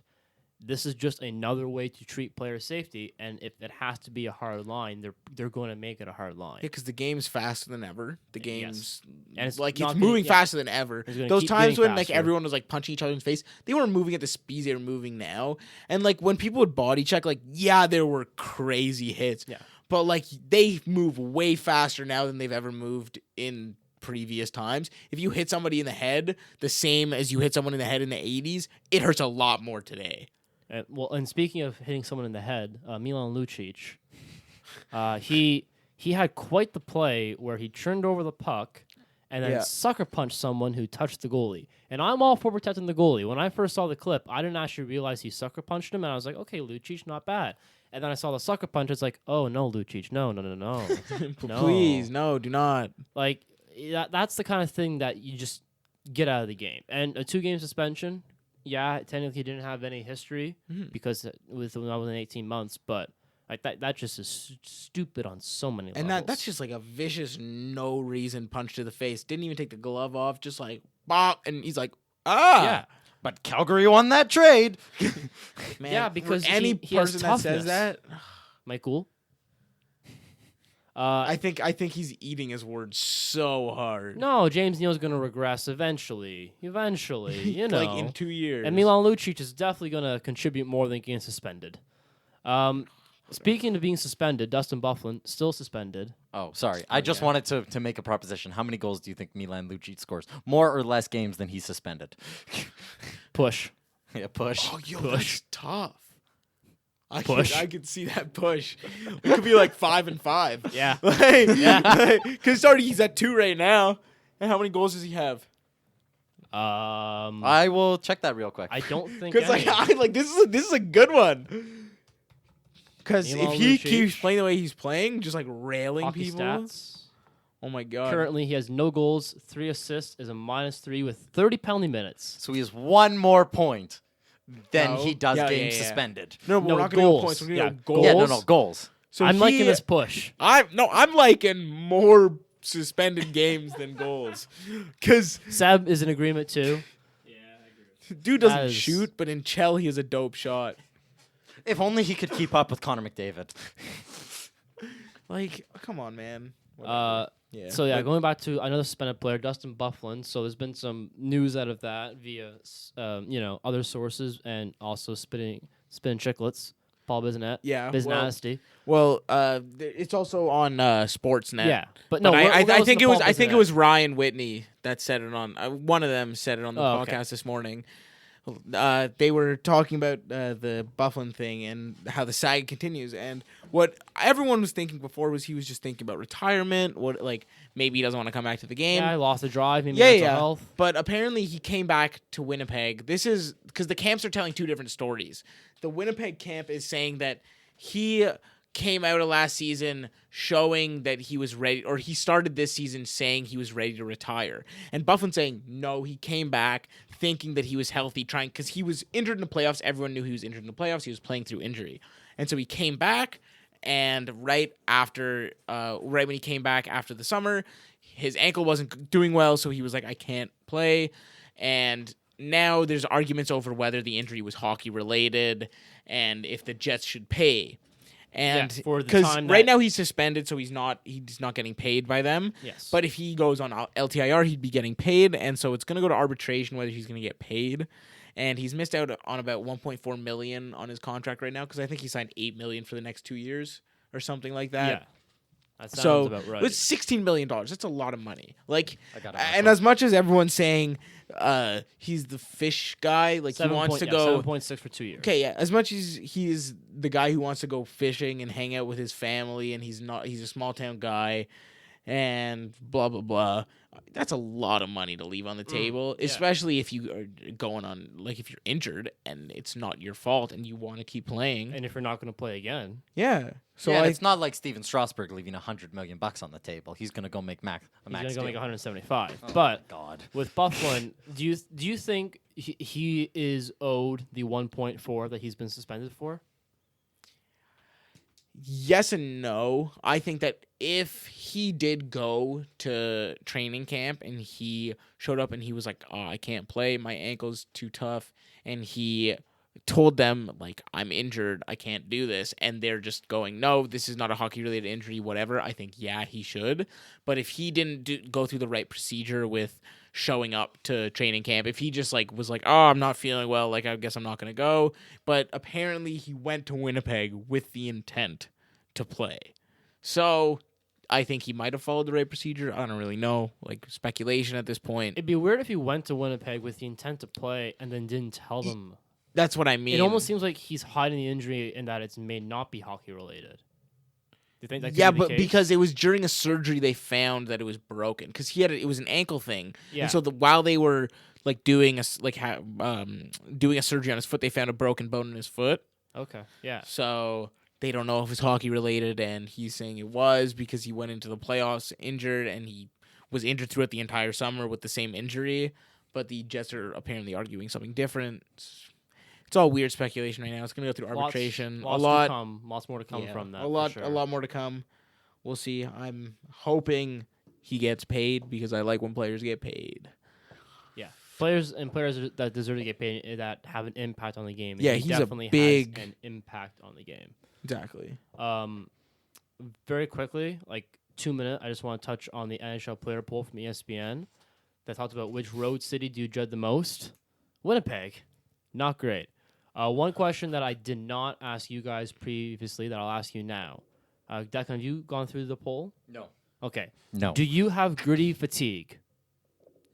This is just another way to treat player safety, and if it has to be a hard line, they're going to make it a hard line. Yeah, because the game's faster than ever. The Yes. game's And it's like not it's gonna- moving yeah. faster than ever. It's gonna Those keep times getting when like faster. everyone was like punching each other in the face, they weren't moving at the speeds they were moving now. And like when people would body check, like yeah, there were crazy hits. Yeah. But like they move way faster now than they've ever moved in previous times. If you hit somebody in the head the same as you hit someone in the head in the 80s, it hurts a lot more today. And speaking of hitting someone in the head, Milan Lucic, he had quite the play where he turned over the puck and then Yeah. sucker punched someone who touched the goalie. And I'm all for protecting the goalie. When I first saw the clip, I didn't actually realize he sucker punched him, and I was like, okay, Lucic, not bad. And then I saw the sucker punch. It's like, oh no, Lucic, no. No. Please, no, do not. Like that's the kind of thing that you just get out of the game. And a 2-game suspension, yeah, technically he didn't have any history because with 18 months, but like that just is stupid on so many levels. And that's just like a vicious, no reason punch to the face. Didn't even take the glove off, just like bop, and he's like, ah, yeah. But Calgary won that trade. man. Yeah, for because any he has person that says toughness. that, Michael. I think he's eating his words so hard. No, James Neal's going to regress eventually. Eventually, you know. like in 2 years. And Milan Lucic is definitely going to contribute more than getting suspended. Speaking of being suspended, Dustin Byfuglien still suspended. Oh, sorry. I just wanted to make a proposition. How many goals do you think Milan Lucic scores? More or less games than he's suspended? Push. Yeah, push. Oh, yo, Push. that's tough. I Push. could see that push. It could be like 5 and 5. Yeah. Because he's at 2 right now. And how many goals does he have? I will check that real quick. I don't think Because any. this is a good one. Because Milan if he Lucic. keeps playing the way he's playing, just like railing Hockey people. stats. Oh my god. Currently, he has no goals, 3 assists, is a -3 with 30 penalty minutes. So he has one more point than No. he does Yeah, games yeah, yeah. suspended. No, but No, we're not going to go goals. points. We're going to Yeah, go goals. Yeah, no, goals. So I'm liking he- this push. I'm liking more suspended games than goals. Because Seb is in agreement too. dude doesn't That is- shoot, but in Chell, he has a dope shot. If only he could keep up with Connor McDavid. Like, come on, man. Uh, Yeah. So yeah, but- going back to another suspended player, Dustin Bufflin. So there's been some news out of that via other sources and also spin chicklets. Paul Biznat. Yeah, Biznasty. Well, it's also on Sportsnet. Yeah, but no, But we'll I listen think to it was Paul I think it Biznat. was Ryan Whitney that said it on one of them said it on the Oh, podcast okay. this morning. They were talking about the Bufflin thing and how the saga continues, and what everyone was thinking before was he was just thinking about retirement. What like maybe he doesn't want to come back to the game. Yeah, I lost the drive. Maybe Yeah, mental yeah. health. But apparently he came back to Winnipeg. This is because the camps are telling two different stories. The Winnipeg camp is saying that he came out of last season showing that he was ready, or he started this season saying he was ready to retire. And Bufflin saying, no, he came back thinking that he was healthy, trying, because he was injured in the playoffs. Everyone knew he was injured in the playoffs. He was playing through injury. And so he came back, and right when he came back after the summer, his ankle wasn't doing well, so he was like, I can't play. And now there's arguments over whether the injury was hockey related and if the Jets should pay. And Yeah, for the because time right that- now he's suspended, so he's not getting paid by them. Yes. But if he goes on LTIR, he'd be getting paid, and so it's going to go to arbitration whether he's going to get paid. And he's missed out on about $1.4 million on his contract right now because I think he signed $8 million for the next 2 years or something like that. Yeah, that sounds So about right. it's $16 million. That's a lot of money. Like, I got it and myself. as much as everyone's saying he's the fish guy, like he wants to go. 7.6 for 2 years. Okay, yeah. As much as he is the guy who wants to go fishing and hang out with his family, and he's a small town guy, and blah blah blah. That's a lot of money to leave on the table, especially if you are going on if you're injured and it's not your fault and you want to keep playing. And if you're not going to play again, Yeah. So Yeah, I, it's not like Steven Strasburg leaving $100 million on the table. He's gonna go make max. he's going max to go make deal. 175. Oh, but God. with Bufflin, do you think he is owed the 1.4 that he's been suspended for? yes and no. I think that if he did go to training camp and he showed up and he was like, "Oh, I can't play. My ankle's too tough," and he told them like, "I'm injured. I can't do this," and they're just going, "No, this is not a hockey-related injury. Whatever." I think he should. But if he didn't go through the right procedure with showing up to training camp, if he just was like, "Oh, I'm not feeling well. I guess I'm not gonna go," but apparently he went to Winnipeg with the intent to play. So I think he might have followed the right procedure. I don't really know. Speculation at this point. It'd be weird if he went to Winnipeg with the intent to play and then didn't tell them. That's what I mean. It almost seems like he's hiding the injury and that it may not be hockey related. Do you think that could yeah, be the but case? because it was during a surgery they found that it was broken because it was an ankle thing. Yeah. And so while they were doing doing a surgery on his foot, they found a broken bone in his foot. Okay, yeah. So they don't know if it's hockey related, and he's saying it was because he went into the playoffs injured, and he was injured throughout the entire summer with the same injury. But the Jets are apparently arguing something different. It's all weird speculation right now. It's going to go through arbitration. Lots a lot. to come, lots more to come Yeah, from that. A lot, for a sure. lot more to come. We'll see. I'm hoping he gets paid because I like when players get paid. Yeah, players that deserve to get paid that have an impact on the game. and Yeah, he he's a definitely big- has an impact on the game. Exactly. Very quickly, 2 minutes, I just want to touch on the NHL player poll from ESPN that talked about which road city do you dread the most. Winnipeg, not great. One question that I did not ask you guys previously that I'll ask you now. Declan, have you gone through the poll? No. Okay. No. Do you have gritty fatigue?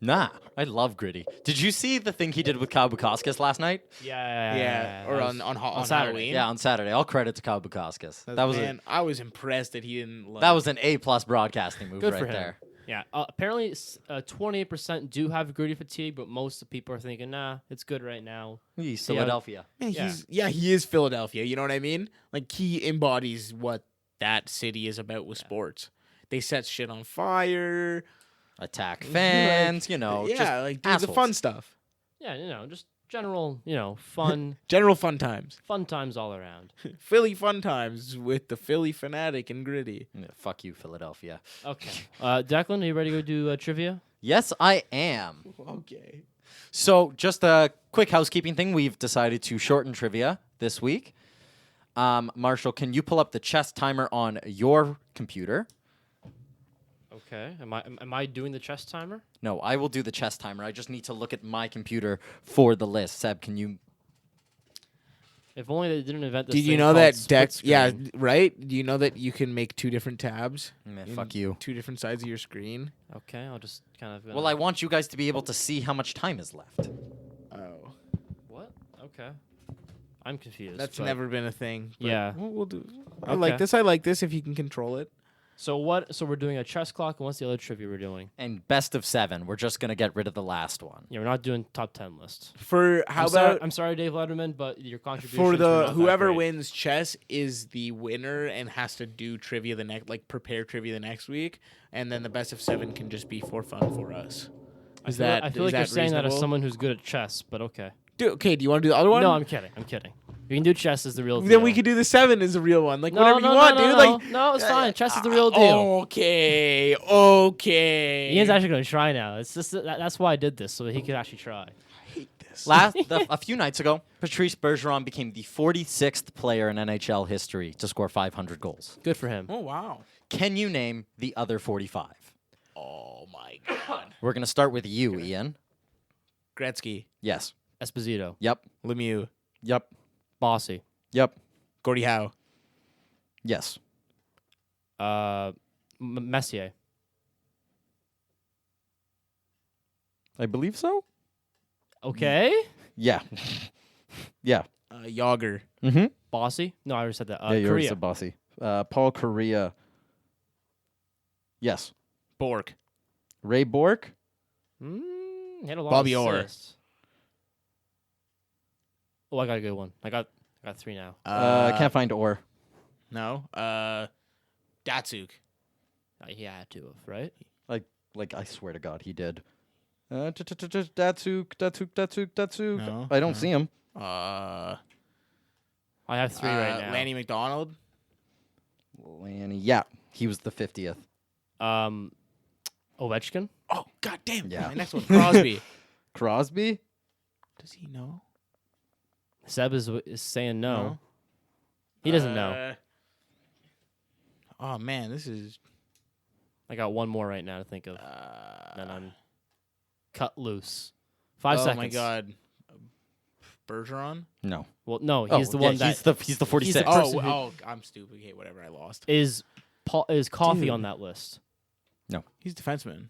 Nah, I love Gritty. Did you see the thing he did with Kyle Bukauskas last night? Yeah. Or that on was on Saturday. Halloween. Yeah, on Saturday. All credit to Kyle Bukauskas. That was Man, I was impressed that he didn't. that was an A+ broadcasting move Good right for him. there. Yeah. Apparently, 28% do have gritty fatigue, but most of the people are thinking, nah, it's good right now. He's Yeah. Philadelphia. Man, Yeah. he is Philadelphia. You know what I mean? He embodies what that city is about with sports. they set shit on fire. Attack fans, you know. Yeah, just like do the assholes. fun stuff. Yeah, just general, fun General fun times. fun times all around. Philly fun times with the Philly fanatic and Gritty. Yeah, fuck you, Philadelphia. Okay. Declan, are you ready to go do trivia? Yes, I am. Okay. So, just a quick housekeeping thing. We've decided to shorten trivia this week. Marshall, can you pull up the chess timer on your computer? Okay. Am I doing the chess timer? No, I will do the chess timer. I just need to look at my computer for the list. Seb, can you? If only they didn't invent this. Did you thing know called that split Dex? Yeah, screen. right. Do you know that you can make 2 different tabs? in Fuck you. 2 different sides of your screen. Okay, I'll just kind of. Well, I want you guys to be able to see how much time is left. Oh, What? Okay. I'm confused. that's but- never been a thing. but Yeah. we'll do. I Okay. like this. I like this. If you can control it. So what? So we're doing a chess clock, and what's the other trivia we're doing? And best of 7. We're just gonna get rid of the last one. Yeah, we're not doing top 10 list. For how I'm about sorry, I'm sorry, Dave Letterman, but your contribution for the whoever wins chess is the winner and has to do trivia the next, like prepare trivia the next week, and then the best of 7 can just be for fun for us. I feel like you're that saying that as reasonable? someone who's good at chess, but okay. Okay, do you want to do the other one? No, I'm kidding. I'm kidding. You can do chess as the real deal. Then we could do the 7 as the real one, like No, whatever no, you want, no, dude. no, Like no, it's fine. Chess is the real deal. Okay, okay. Ian's actually going to try now. It's just that's why I did this, so he could actually try. A few nights ago, Patrice Bergeron became the 46th player in NHL history to score 500 goals. Good for him. Oh wow. Can you name the other 45? Oh my god. We're gonna start with you, Ian. Gretzky, Yes. Esposito, Yep. Lemieux, Yep. Bossy, Yep. Gordie Howe, Yes. Messier, I believe so. okay, Yeah. yeah. Yager, Mm-hmm. Bossy. No, I already said that. Yeah, you already Korea. said bossy. Paul Correa. Yes. Bork, Ray Bork. He had a lot Bobby of Orr. assists. Oh, I got a good one. I got 3 now. Can't find or. No. Datsuk. He had to have, right? Like I swear to God, he did. Datsuk. No, I don't no. see him. I have 3 right now. Lanny McDonald. Lanny. Yeah, he was the 50th. Ovechkin. Oh god damn. Yeah. My next one. Crosby. Crosby. Does he know? Seb is saying no. He doesn't know. Oh man, this is. I got one more right now to think of. Then I'm cut loose. 5 seconds. Oh my god. Bergeron. No. Well, no, Oh, he's the yeah, one that he's the 46th. person who- Oh, I'm stupid. Okay, whatever. I lost. is Coffee Dude. on that list. He's defenseman.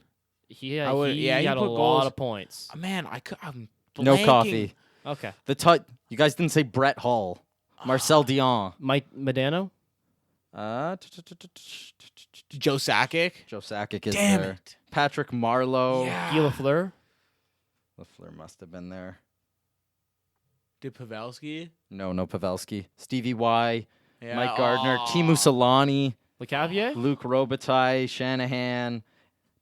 He I would- he yeah, he had a put lot goals. of points. Man, I'm No blanking. coffee. Okay. You guys didn't say Brett Hull. Marcel Dion. Mike Medano. Joe Sakic. Joe Sakic is Damn there. it. Patrick Marlowe. Guy Lafleur. LaFleur must have been there. Did Pavelski? No Pavelski. Stevie Y. Yeah. Mike Gardner. Aw. Timu Solani. LeCavier. Luke Robitaille. Shanahan.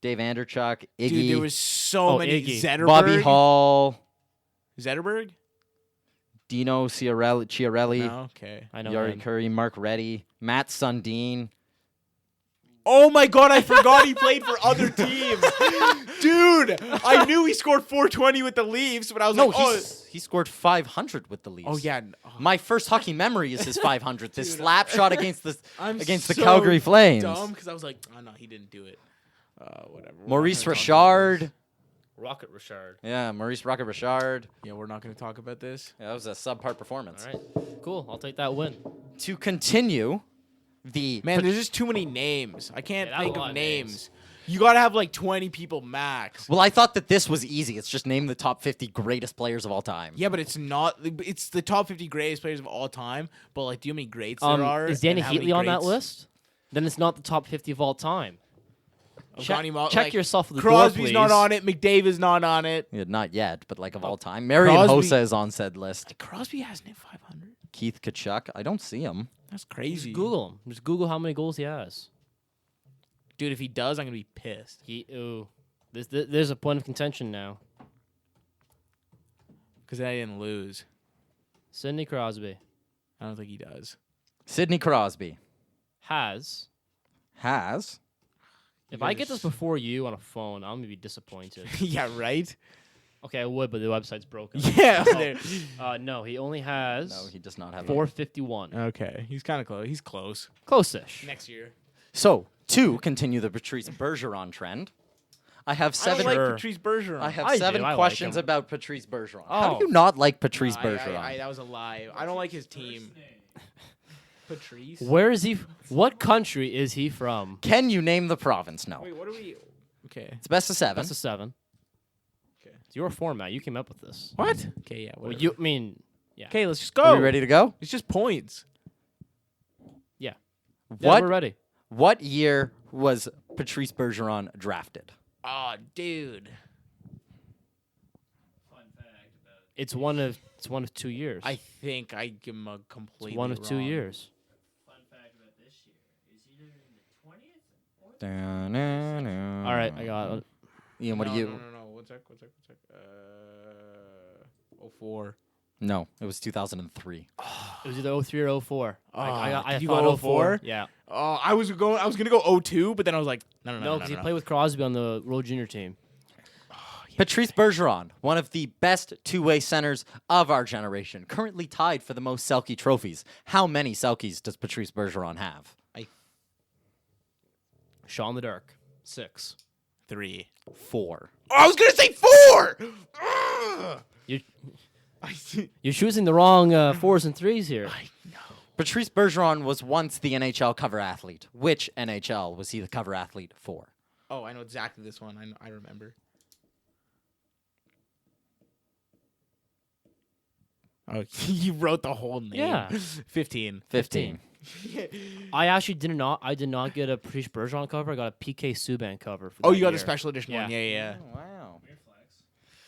Dave Anderchuk. Iggy. Dude, there was so Oh, many. Iggy. Zetterberg. Bobby Hall. Zetterberg? Dino Chiarelli. No, okay. I know Yari him. Curry. Mark Reddy. Matt Sundin. Oh my god, I forgot he played for other teams. Dude, I knew he scored 420 with the Leafs, but I was No, like, oh. he scored 500 with the Leafs. Oh, yeah. My first hockey memory is his 500. This slap shot against the I'm the so Calgary Flames. dumb because I was like, oh no, he didn't do it. Whatever. We're Maurice not gonna talk about Richard. this. Rocket Richard. Yeah, Maurice Rocket Richard. Yeah, we're not going to talk about this. Yeah, that was a subpar performance. All right. Cool. I'll take that win. To continue, the Man, there's just too many names. I can't Yeah, that's think a lot of of names. names. You got to have like 20 people max. well, I thought that this was easy. It's just name the top 50 greatest players of all time. Yeah, but it's not. It's the top 50 greatest players of all time. But like, do you know how many greats there are? Is Danny and how many Heatley on that greats- list? Then it's not the top 50 of all time. Johnny Mo- check like, yourself at the Crosby's door, please. not on it. McDavid's not on it. Yeah, not yet, but like of all time. Marion Crosby- Hossa is on said list. Crosby hasn't hit 500. Keith Kachuk, I don't see him. That's crazy. Just Google him. Just Google how many goals he has. Dude, if he does, I'm gonna be pissed. There's a point of contention now. Because I didn't lose. Sidney Crosby I don't think he does. Sidney Crosby has. If I get this before you on a phone, I'm gonna be disappointed. Yeah, right? Okay, I would, but the website's broken. Yeah. No, he only has. No, he does not have 451. Okay. He's kind of close. He's close. Close-ish. Next year. So, to continue the Patrice Bergeron trend, I have I don't seven. like Sure. Patrice Bergeron. I have I do, 7 I like questions him. about Patrice Bergeron. How Oh. do you not like Patrice No, Bergeron? that was a lie. I don't like his team. Patrice? Where is he? What country is he from? Can you name the province? No. Wait, what are we... Okay. It's best of 7. That's a 7. Okay. It's your format. You came up with this. What? Okay, yeah. Well, Whatever. yeah. Okay, let's just go. Are we ready to go? It's just points. Yeah, What we're ready. What year was Patrice Bergeron drafted? Oh, dude. It's one of 2 years. I think I give him a completely It's one of 2 wrong. years. All right, I got it. Ian, what no, do you? No. One sec. 04. No, it was 2003. It was either 03 or 04. I did you thought go 04. 04? Yeah. Oh, I was gonna go 02, but then I was like, no. No, because he played with Crosby on the World Junior team. Patrice Bergeron, one of the best two-way centers of our generation, currently tied for the most Selke trophies. How many Selkes does Patrice Bergeron have? Shot in the dark. 6. 3. 4. Oh, I was gonna say 4. You're choosing the wrong 4s and 3s here. Patrice Bergeron was once the NHL cover athlete. Which NHL was he the cover athlete for? Oh, I know exactly this one. I remember. Oh, you wrote the whole name. Yeah. 15. 15. I did not get a Patrice Bergeron cover. I got a PK Subban cover. For Oh, that you got year. a special edition one. Yeah. Yeah. Oh, wow.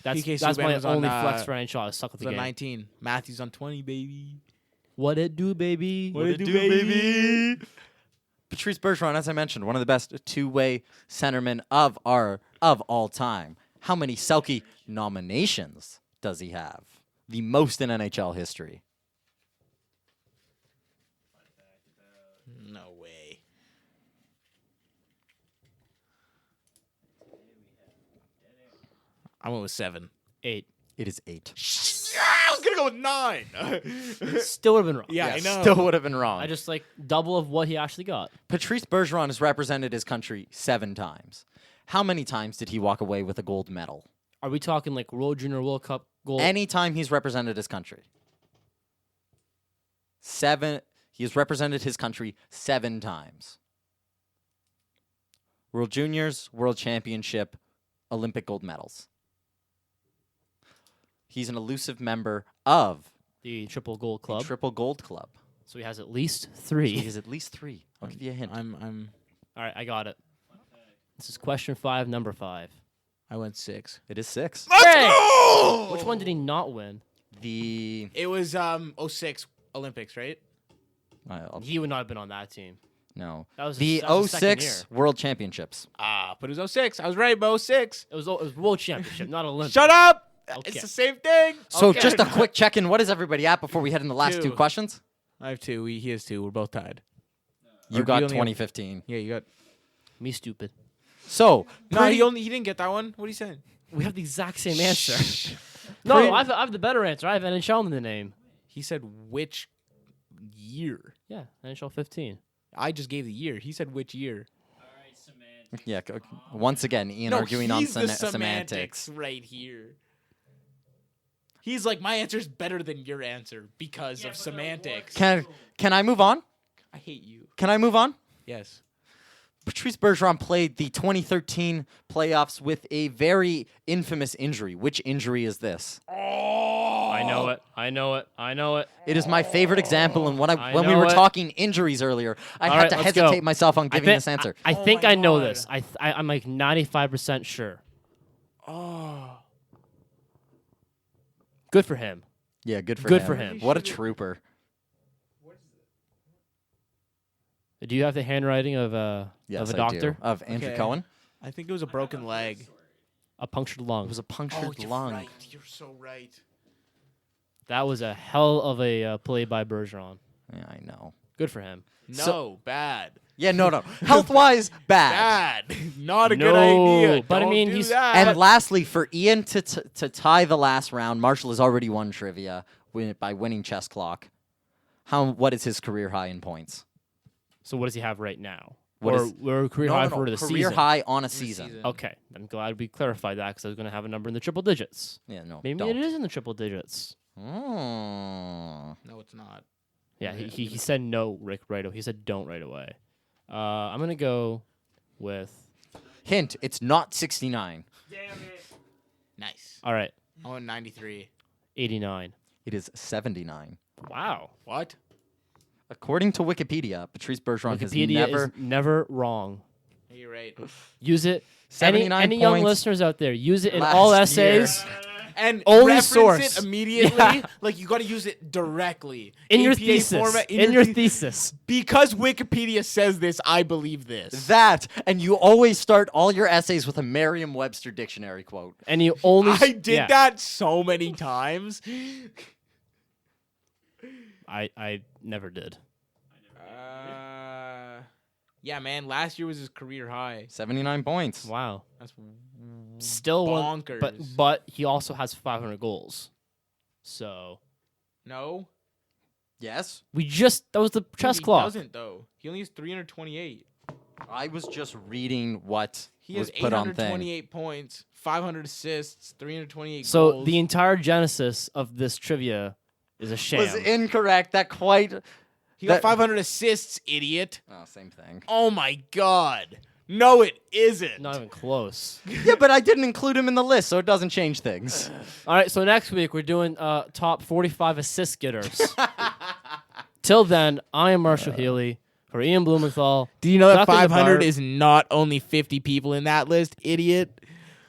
That's PK that's Subban my was on, only flex for NHL. I suck with It's the on game. 19. Matthews on 20, baby. What it do, baby? What it do, baby? Patrice Bergeron, as I mentioned, one of the best two-way centermen of all time. How many Selke nominations does he have? The most in NHL history. No way. I went with 7. 8. It is 8. Yeah, I was gonna go with 9. Still would have been wrong. Yeah, I know. Still would have been wrong. I just double of what he actually got. Patrice Bergeron has represented his country 7 times. How many times did he walk away with a gold medal? Are we talking World Junior World Cup gold? Anytime he's represented his country. 7. He has represented his country 7 times. World Juniors, World Championship, Olympic gold medals. He's an elusive member of the Triple Gold the Club. Triple Gold Club. So he has at least He 3. has at least 3. I'll give you a hint. I'm All right, I got it. This is question 5, number 5. I went 6. It is 6. Hey! Which one did he not win? The It was 06 Olympics, right? He would not have been on that team. no. That was The that was his second 06 year. World Championships. But it was 06. I was right, but 06. It was World Championship, not Olympic. Shut up! Okay. It's the same thing. So Okay. just a quick check-in. What is everybody at before we head into the last 2 2. questions? I have 2. He has 2. We're both tied. You Or got do you only have- 2015. Yeah, you got. Me stupid. So, No, pretty- he didn't get that one. What are you saying? We have the exact same answer. No, I have the better answer. I have NHL in the name. He said which year? Yeah, NHL 15. I just gave the year. He said which year. yeah. Once again, Ian arguing on he's the semantics. right here. He's like, my answer's better than your answer because of semantics. Can I move on? I hate you. Can I move on? Yes. Patrice Bergeron played the 2013 playoffs with a very infamous injury. Which injury is this? I know it. I know it. I know it. It is my favorite example, and I when we know were it. talking injuries earlier, I All had right, to let's go. hesitate myself on giving this answer. I Oh think my I know God. this. I'm 95% sure. Oh. Good for him. Yeah, good for Good him. for him. What a trooper. Do you have the handwriting of Yes, a I doctor? do. Of Andrew Okay. Cohen. I think it was a broken leg. A punctured lung. It was a punctured you're lung. right. You're so right. That was a hell of a play by Bergeron. Yeah, I know. Good for him. No, bad. Yeah, no. Health-wise, bad. Bad. Not a No, good idea. but I Don't mean, do he's- that. And lastly, for Ian to tie the last round, Marshall has already won trivia by winning chess clock. What is his career high in points? So what does he have right now? What or is- or career high for the career season? high on a season. season. Okay, I'm glad we clarified that because I was going to have a number in the triple digits. Yeah, no. Maybe don't. it is in the triple digits. Mm. No, it's not. Yeah, he said no, Rick, right away. He said don't right away. I'm going to go with... Hint: it's not 69. Nice. All right, I went 93. 89. It is 79. Wow. What? According to Wikipedia, Patrice Bergeron Wikipedia has never is never wrong. You're right. Use it. 79 Any young points listeners out there, use it in last all year. essays. And Only reference source. it immediately. Yeah. Like, you got to use it directly. In your APA thesis. format, in your the- thesis. Because Wikipedia says this, I believe this. that, and you always start all your essays with a Merriam-Webster dictionary quote. And you only... I did yeah. that so many times. I never did. Yeah, man. Last year was his career high. 79 points. Wow. That's Still one, bonkers. but he also has 500 goals. So No. Yes. that was the chess he clock. doesn't, though. He only has 328. I was just reading what He was has put on thing. 828 points, 500 assists, 328 So goals. the entire genesis of this trivia is a sham. Was incorrect. That quite... he got that- 500 assists, idiot. Oh, same thing. Oh, my God. No, it isn't. Not even close. Yeah, but I didn't include him in the list, so it doesn't change things. All right, so next week we're doing top 45 assist getters. Till then, I am Marshall Healy for Ian Blumenthal. Do you know that Duck in the 500 bar. is not only 50 people in that list, idiot?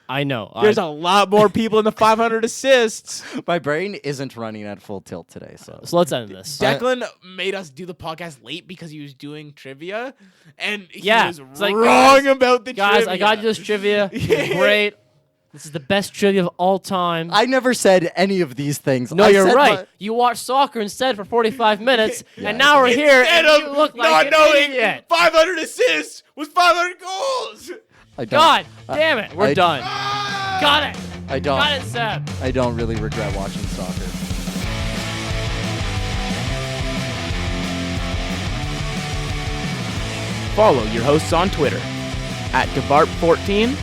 I know. There's a lot more people in the 500 assists. My brain isn't running at full tilt today, so... So let's end this. Declan made us do the podcast late because he was doing trivia, and he Yeah, was it's like, wrong guys- about the Guys, trivia. I got you this trivia. It's great. This is the best trivia of all time. I never said any of these things. No, I you're said right. my- You watched soccer instead for 45 minutes, Yeah, and now we're here, Instead and of you look like not an knowing idiot. 500 assists was 500 goals. I don't, God damn it. We're I- done. Got it. I don't. Got it, Seb. I don't really regret watching soccer. Follow your hosts on Twitter at DeVarp14,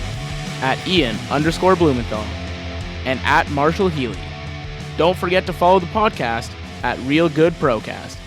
at Ian_Blumenthal, and at Marshall Healy. Don't forget to follow the podcast at Real Good Procast.